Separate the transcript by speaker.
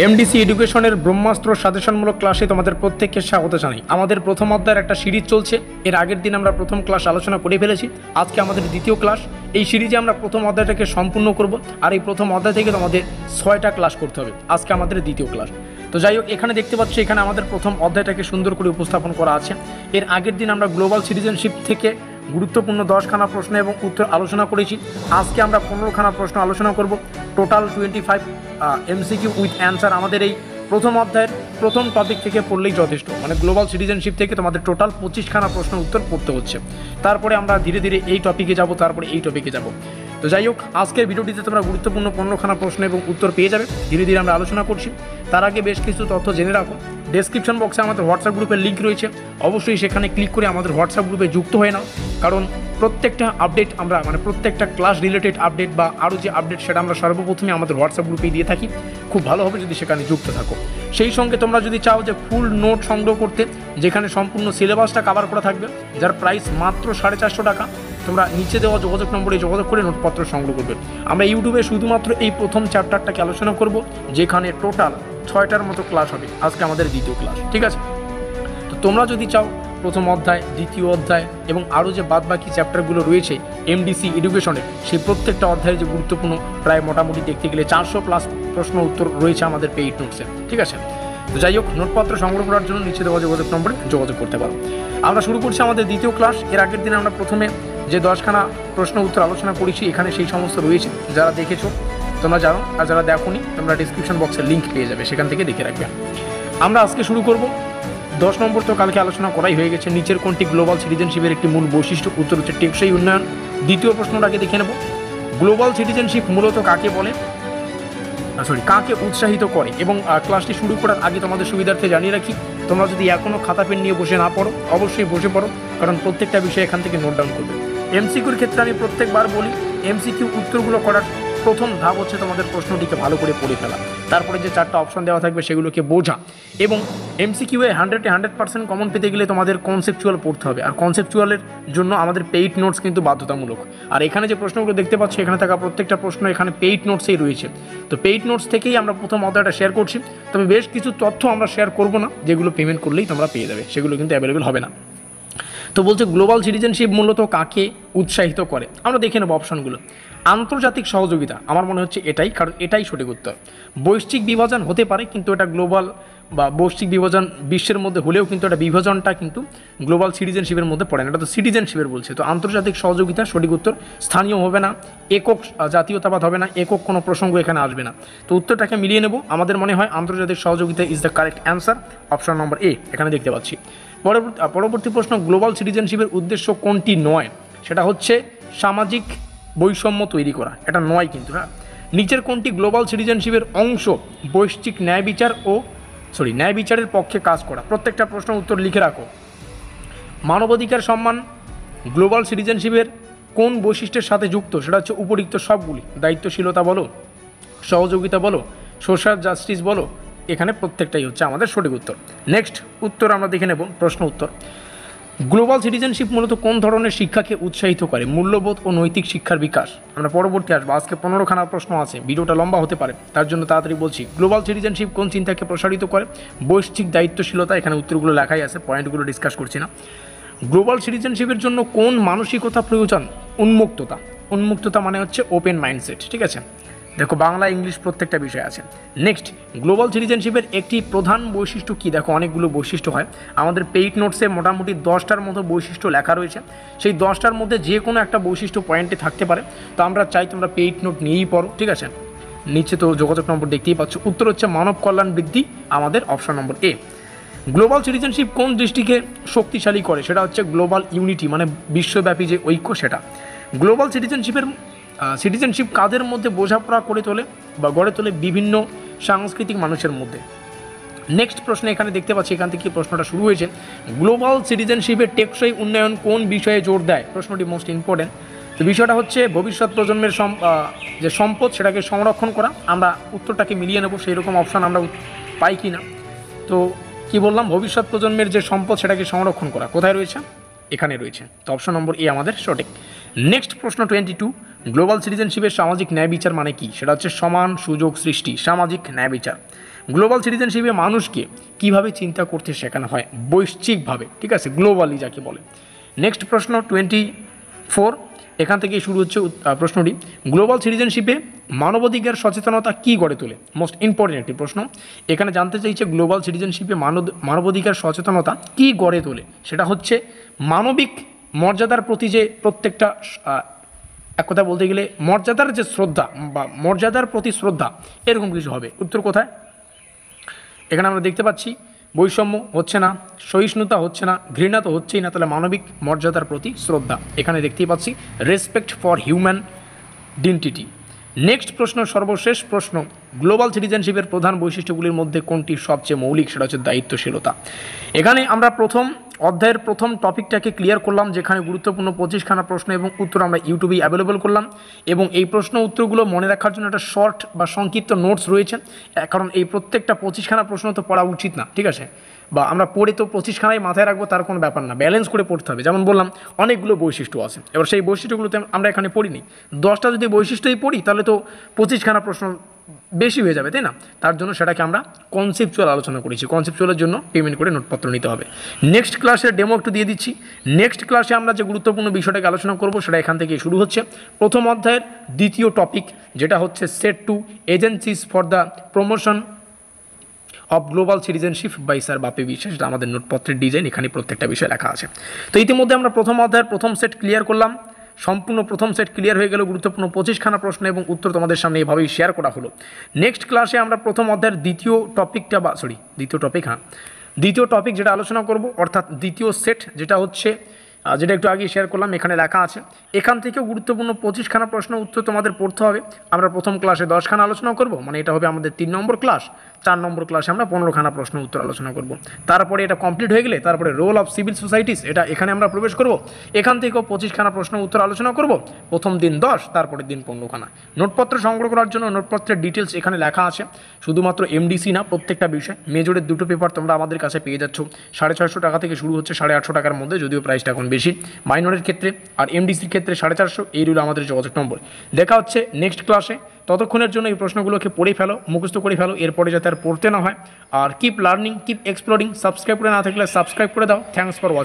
Speaker 1: MDC এডুকেশনের ব্রহ্মাস্ত্র সাজেশনমূলক ক্লাসে তোমাদের প্রত্যেককে স্বাগত জানাই। আমাদের প্রথম অধ্যায়ের একটা সিরিজ চলছে। এর আগের দিন আমরা প্রথম ক্লাস আলোচনা করে ফেলেছি। আজকে আমাদের দ্বিতীয় ক্লাস। এই সিরিজে আমরা প্রথম অধ্যায়টাকে সম্পূর্ণ করব, আর এই প্রথম অধ্যায় থেকে তোমাদের 6টা ক্লাস করতে হবে। আজকে আমাদের দ্বিতীয় ক্লাস। তো যাই হোক, এখানে দেখতে পাচ্ছি এখানে আমাদের প্রথম অধ্যায়টাকে সুন্দর করে উপস্থাপন করা আছে। এর আগের দিন আমরা গ্লোবাল সিটিজেনশিপ থেকে গুরুত্বপূর্ণ 10খানা প্রশ্ন এবং উত্তর আলোচনা করেছি। আজকে আমরা 15খানা প্রশ্ন আলোচনা করব। টোটাল 25 এমসিকিউ উইথ অ্যান্সার আমাদের এই প্রথম অধ্যায়ের প্রথম টপিক থেকে পড়লেই যথেষ্ট। মানে গ্লোবাল সিটিজেনশিপ থেকে তোমাদের টোটাল 25খানা প্রশ্ন উত্তর পড়তে হচ্ছে। তারপরে আমরা ধীরে ধীরে এই টপিকে যাব, তারপরে এই টপিকে যাব। তো যাই হোক, আজকের ভিডিওটিতে তোমরা গুরুত্বপূর্ণ 15খানা প্রশ্ন এবং উত্তর পেয়ে যাবে। ধীরে ধীরে আমরা আলোচনা করছি। তার আগে বেশ কিছু তথ্য জেনে রাখো। ডেসক্রিপশন বক্সে আমাদের হোয়াটসঅ্যাপ গ্রুপের লিঙ্ক রয়েছে। অবশ্যই সেখানে ক্লিক করে আমাদের হোয়াটসঅ্যাপ গ্রুপে যুক্ত হয়ে নাও, কারণ প্রত্যেকটা আপডেট আমরা প্রত্যেকটা ক্লাস রিলেটেড আপডেট বা আরও যে আপডেট সেটা আমরা সর্বপ্রথমে আমাদের হোয়াটসঅ্যাপ গ্রুপেই দিয়ে থাকি। খুব ভালো হবে যদি সেখানে যুক্ত থাকো। সেই সঙ্গে তোমরা যদি চাও যে ফুল নোট সংগ্রহ করতে, যেখানে সম্পূর্ণ সিলেবাসটা কভার করা থাকবে, যার প্রাইস মাত্র 450 টাকা, তোমরা নিচে দেওয়া যোগাযোগ নম্বরে যোগাযোগ করে নোটপত্র সংগ্রহ করবে। আমরা ইউটিউবে শুধুমাত্র এই প্রথম চ্যাপ্টারটাকে আলোচনা করব, যেখানে টোটাল 6টার মতো ক্লাস হবে। আজকে আমাদের দ্বিতীয় ক্লাস, ঠিক আছে? তো তোমরা যদি চাও প্রথম অধ্যায়, দ্বিতীয় অধ্যায় এবং আরও যে বাদবাকি চ্যাপ্টারগুলো রয়েছে এমডিসি এডুকেশনের, সেই প্রত্যেকটা অধ্যায়ের যে গুরুত্বপূর্ণ প্রায় মোটামুটি দেখতে গেলে 400+ প্রশ্ন উত্তর রয়েছে আমাদের পেইড নোটসে, ঠিক আছে? তো যাই হোক, নোটপত্র সংগ্রহ করার জন্য নিচে দেওয়া যোগাযোগ নম্বরে যোগাযোগ করতে পারো। আমরা শুরু করছি আমাদের দ্বিতীয় ক্লাস। এর আগের দিনে আমরা প্রথমে যে 10খানা প্রশ্ন উত্তর আলোচনা করেছি, এখানে সেই সমস্ত রয়েছে। যারা দেখেছো তোমরা জানো, আর যারা দেখোনি তোমরা ডিসক্রিপশন বক্সে লিঙ্ক পেয়ে যাবে, সেখান থেকে দেখে রাখবে। আমরা আজকে শুরু করব। 10 নম্বর তো কালকে আলোচনা করাই হয়ে গেছে। নিচের কোনটি গ্লোবাল সিটিজেনশিপের একটি মূল বৈশিষ্ট্য? উত্তর হচ্ছে টেকসই উন্নয়ন। দ্বিতীয় প্রশ্নটাকে দেখে নেব। গ্লোবাল সিটিজেনশিপ মূলত কাকে বলে, কাকে উৎসাহিত করে? এবং ক্লাসটি শুরু করার আগে তোমাদের সুবিধার্থে জানিয়ে রাখি, তোমরা যদি এখনও খাতা পেন নিয়ে বসে না পড়ো, অবশ্যই বসে পড়ো, কারণ প্রত্যেকটা বিষয় এখান থেকে নোট ডাউন করবে। এমসিকিউর ক্ষেত্রে আমি প্রত্যেকবার বলি, এমসিকিউ উত্তরগুলো করার প্রথম ধাপ হচ্ছে তোমাদের প্রশ্নটিকে ভালো করে পড়ে ফেলা। তারপরে যে 4টা অপশন দেওয়া থাকবে সেগুলোকে বোঝা। এবং এমসিকিউয়ে 100% কমন পেতে গেলে তোমাদের কনসেপচুয়াল পড়তে হবে, আর কনসেপচুয়ালের জন্য আমাদের পেইড নোটস কিন্তু বাধ্যতামূলক। আর এখানে যে প্রশ্নগুলো দেখতে পাচ্ছি, এখানে থাকা প্রত্যেকটা প্রশ্ন এখানে পেইড নোটসেই রয়েছে। তো পেইড নোটস থেকেই আমরা প্রথম অধ্যায়টা শেয়ার করছি। তবে বেশ কিছু তথ্য আমরা শেয়ার করব না, যেগুলো পেমেন্ট করলেই তোমরা পেয়ে যাবে, সেগুলো কিন্তু অ্যাভেলেবেল হবে না। তো বলছে গ্লোবাল সিটিজেনশিপ মূলত কাকে উৎসাহিত করে? আমরা দেখে নেব অপশনগুলো। আন্তর্জাতিক সহযোগিতা, আমার মনে হচ্ছে এটাই, কারণ এটাই সঠিক উত্তর। বৈশ্বিক বিভাজন হতে পারে, কিন্তু এটা গ্লোবাল বা বৈশ্বিক বিভাজন বিশ্বের মধ্যে হলেও কিন্তু এটা বিভাজনটা কিন্তু গ্লোবাল সিটিজেনশিপের মধ্যে পড়ে না, এটা তো সিটিজেনশিপের বলছে। তো আন্তর্জাতিক সহযোগিতা সঠিক উত্তর। স্থানীয় হবে না, একক জাতীয়তাবাদ হবে না, একক কোনো প্রসঙ্গ এখানে আসবে না। তো উত্তরটাকে মিলিয়ে নেব। আমাদের মনে হয় আন্তর্জাতিক সহযোগিতা is the correct answer. Option number A এখানে দেখতে পাচ্ছি। পরবর্তী প্রশ্ন, গ্লোবাল সিটিজেনশিপের উদ্দেশ্য কোনটি নয়? সেটা হচ্ছে সামাজিক বৈষম্য তৈরি করা, এটা নয় কিন্তু। হ্যাঁ, নিচের কোনটি গ্লোবাল সিটিজেনশিপের অংশ? বৈশ্বিক ন্যায় বিচারের পক্ষে কাজ করা। প্রত্যেকটা প্রশ্ন উত্তর লিখে রাখো। মানবাধিকার সম্মান গ্লোবাল সিটিজেনশিপের কোন বৈশিষ্ট্যের সাথে যুক্ত? সেটা হচ্ছে উপরিক্ত সবগুলি। দায়িত্বশীলতা বলো, সহযোগিতা বলো, সোশ্যাল জাস্টিস বলো, এখানে প্রত্যেকটাই হচ্ছে আমাদের সঠিক উত্তর। নেক্সট উত্তর আমরা দেখে নেব। প্রশ্ন উত্তর, গ্লোবাল সিটিজেনশিপ মূলত কোন ধরনের শিক্ষাকে উৎসাহিত করে? মূল্যবোধ ও নৈতিক শিক্ষার বিকাশ। আমরা পরবর্তী আসবো। আজকে 15খানা প্রশ্ন আছে, ভিডিওটা লম্বা হতে পারে, তার জন্য তাড়াতাড়ি বলছি। গ্লোবাল সিটিজেনশিপ কোন চিন্তাকে প্রসারিত করে? বৈশ্বিক দায়িত্বশীলতা। এখানে উত্তরগুলো লেখাই আছে, পয়েন্টগুলো ডিসকাস করছি না। গ্লোবাল সিটিজেনশিপের জন্য কোন মানসিকতা প্রয়োজন? উন্মুক্ততা মানে হচ্ছে ওপেন মাইন্ডসেট, ঠিক আছে? দেখো, বাংলা ইংলিশ প্রত্যেকটা বিষয় আছে। নেক্সট, গ্লোবাল সিটিজেনশিপের একটি প্রধান বৈশিষ্ট্য কি? দেখো, অনেকগুলো বৈশিষ্ট্য হয়। আমাদের পেইড নোটসে মোটামুটি 10টার মতো বৈশিষ্ট্য লেখা রয়েছে। সেই 10টার মধ্যে যে কোনো একটা বৈশিষ্ট্য পয়েন্টে থাকতে পারে। তো আমরা চাই তোমরা পেইড নোট নিয়েই পড়ো, ঠিক আছে? নিচে তো যোগাযোগ নম্বর দেখতেই পাচ্ছ। উত্তর হচ্ছে মানব কল্যাণ বৃদ্ধি, আমাদের অপশন নম্বর এ। গ্লোবাল সিটিজেনশিপ কোন দৃষ্টিকে শক্তিশালী করে? সেটা হচ্ছে গ্লোবাল ইউনিটি, মানে বিশ্বব্যাপী যে ঐক্য, সেটা। গ্লোবাল সিটিজেনশিপ কাদের মধ্যে বোঝাপড়া করে তোলে বা গড়ে তোলে? বিভিন্ন সাংস্কৃতিক মানুষের মধ্যে। নেক্সট প্রশ্ন এখানে দেখতে পাচ্ছি, এখান থেকে প্রশ্নটা শুরু হয়েছে। গ্লোবাল সিটিজেনশিপের টেকসই উন্নয়ন কোন বিষয়ে জোর দেয়? প্রশ্নটি মোস্ট ইম্পর্টেন্ট। তো বিষয়টা হচ্ছে ভবিষ্যৎ প্রজন্মের যে সম্পদ, সেটাকে সংরক্ষণ করা। আমরা উত্তরটাকে মিলিয়ে নেব, সেই রকম অপশান আমরা পাই কি না। তো কি বললাম, ভবিষ্যৎ প্রজন্মের যে সম্পদ সেটাকে সংরক্ষণ করা। কোথায় রয়েছে? এখানে রয়েছে। তো অপশন নম্বর এ আমাদের সঠিক। নেক্সট প্রশ্ন 22, গ্লোবাল সিটিজেনশিপের সামাজিক ন্যায় বিচার মানে কি? সেটা হচ্ছে সমান সুযোগ সৃষ্টি, সামাজিক ন্যায় বিচার। গ্লোবাল সিটিজেনশিপে মানুষকে কীভাবে চিন্তা করতে শেখানো হয় বৈশ্বিকভাবে, ঠিক আছে, গ্লোবালি যাকে বলে। নেক্সট প্রশ্ন 24, এখান থেকেই শুরু হচ্ছে প্রশ্নটি। গ্লোবাল সিটিজেনশিপে মানবাধিকার সচেতনতা কী গড়ে তোলে? মোস্ট ইম্পর্টেন্ট একটি প্রশ্ন। এখানে জানতে চাইছে গ্লোবাল সিটিজেনশিপে মানবাধিকার সচেতনতা কী গড়ে তোলে। সেটা হচ্ছে মানবিক মর্যাদার প্রতি যে প্রত্যেকটা, এক কথা বলতে গেলে মর্যাদার যে শ্রদ্ধা বা মর্যাদার প্রতি শ্রদ্ধা, এরকম কিছু হবে। উত্তর কোথায়? এখানে আমরা দেখতে পাচ্ছি বৈষম্য হচ্ছে না, সহিষ্ণুতা হচ্ছে না, ঘৃণা তো হচ্ছেই না, তাহলে মানবিক মর্যাদার প্রতি শ্রদ্ধা। এখানে দেখতেই পাচ্ছি respect for human dignity. Next প্রশ্ন, সর্বশেষ প্রশ্ন, গ্লোবাল সিটিজেনশিপের প্রধান বৈশিষ্ট্যগুলির মধ্যে কোনটি সবচেয়ে মৌলিক? সেটা হচ্ছে দায়িত্বশীলতা। এখানে আমরা প্রথম অধ্যায়ের প্রথম টপিকটাকে ক্লিয়ার করলাম, যেখানে গুরুত্বপূর্ণ 25খানা প্রশ্ন এবং উত্তর আমরা ইউটিউবেই অ্যাভেলেবল করলাম। এবং এই প্রশ্ন উত্তরগুলো মনে রাখার জন্য একটা শর্ট বা সংক্ষিপ্ত নোটস রয়েছে, কারণ এই প্রত্যেকটা 25খানা প্রশ্ন তো পড়া উচিত না, ঠিক আছে, বা আমরা পড়ে তো 25খানায় মাথায় রাখবো তার কোনো ব্যাপার না, ব্যালেন্স করে পড়তে হবে। যেমন বললাম অনেকগুলো বৈশিষ্ট্য আছে, এবার সেই বৈশিষ্ট্যগুলোতে আমরা এখানে পড়িনি। 10টা যদি বৈশিষ্ট্যই পড়ি তাহলে তো 25খানা প্রশ্ন বেশি হয়ে যাবে, তাই না? তার জন্য সেটাকে আমরা কনসেপচুয়াল আলোচনা করেছি। কনসেপচুয়ালের জন্য পেমেন্ট করে নোটপত্র নিতে হবে। নেক্সট ক্লাসের ডেমো একটু দিয়ে দিচ্ছি। নেক্সট ক্লাসে আমরা যে গুরুত্বপূর্ণ বিষয়টাকে আলোচনা করব সেটা এখান থেকে শুরু হচ্ছে। প্রথম অধ্যায়ের দ্বিতীয় টপিক, যেটা হচ্ছে set 2 agencies for the promotion of global citizenship by sir Bapi Biswas. এটা আমাদের নোটপত্রের ডিজাইন, এখানে প্রত্যেকটা বিষয় লেখা আছে। তো ইতিমধ্যে আমরা প্রথম অধ্যায়ের প্রথম সেট ক্লিয়ার করলাম। সম্পূর্ণ প্রথম সেট ক্লিয়ার হয়ে গেল, গুরুত্বপূর্ণ 25খানা প্রশ্ন এবং উত্তর তোমাদের সামনে এভাবেই শেয়ার করা হলো। নেক্সট ক্লাসে আমরা প্রথম অধ্যায়ের দ্বিতীয় টপিক যেটা আলোচনা করব, অর্থাৎ দ্বিতীয় সেট, যেটা হচ্ছে যেটা একটু আগে শেয়ার করলাম, এখানে লেখা আছে। এখান থেকেও গুরুত্বপূর্ণ 25খানা প্রশ্ন উত্তর তোমাদের পড়তে হবে। আমরা প্রথম ক্লাসে 10খানা আলোচনা করব, মানে এটা হবে আমাদের 3 নম্বর ক্লাস। 4 নম্বর ক্লাসে আমরা 15খানা প্রশ্ন উত্তর আলোচনা করব। তারপরে এটা কমপ্লিট হয়ে গেলে তারপরে রোল অফ সিভিল সোসাইটিস, এটা এখানে আমরা প্রবেশ করব। এখান থেকেও 25খানা প্রশ্ন উত্তর আলোচনা করব। প্রথম দিন 10, তারপরের দিন 15খানা। নোটপত্র সংগ্রহ করার জন্য নোটপত্রের ডিটেলস এখানে লেখা আছে। শুধুমাত্র এমডিসি না, প্রত্যেকটা বিষয়। মেজরের 2টো পেপার তোমরা আমাদের কাছে পেয়ে যাচ্ছ। 650 টাকা থেকে শুরু হচ্ছে, 850 টাকার মধ্যে, যদিও প্রাইসটা এখন বেশি মাইনরের ক্ষেত্রে, আর এমডিসির ক্ষেত্রে 450। এই রইল আমাদের যোগাযোগ নম্বর। দেখা হচ্ছে নেক্সট ক্লাসে। ততক্ষণের জন্য এই প্রশ্নগুলোকে পড়ে ফেলো, মুখস্থ করে ফেলো, এরপরে যাতে আর পড়তে না হয়। আর keep learning, keep exploring. Subscribe করে না থাকলে সাবস্ক্রাইব করে দাও। Thanks for watching.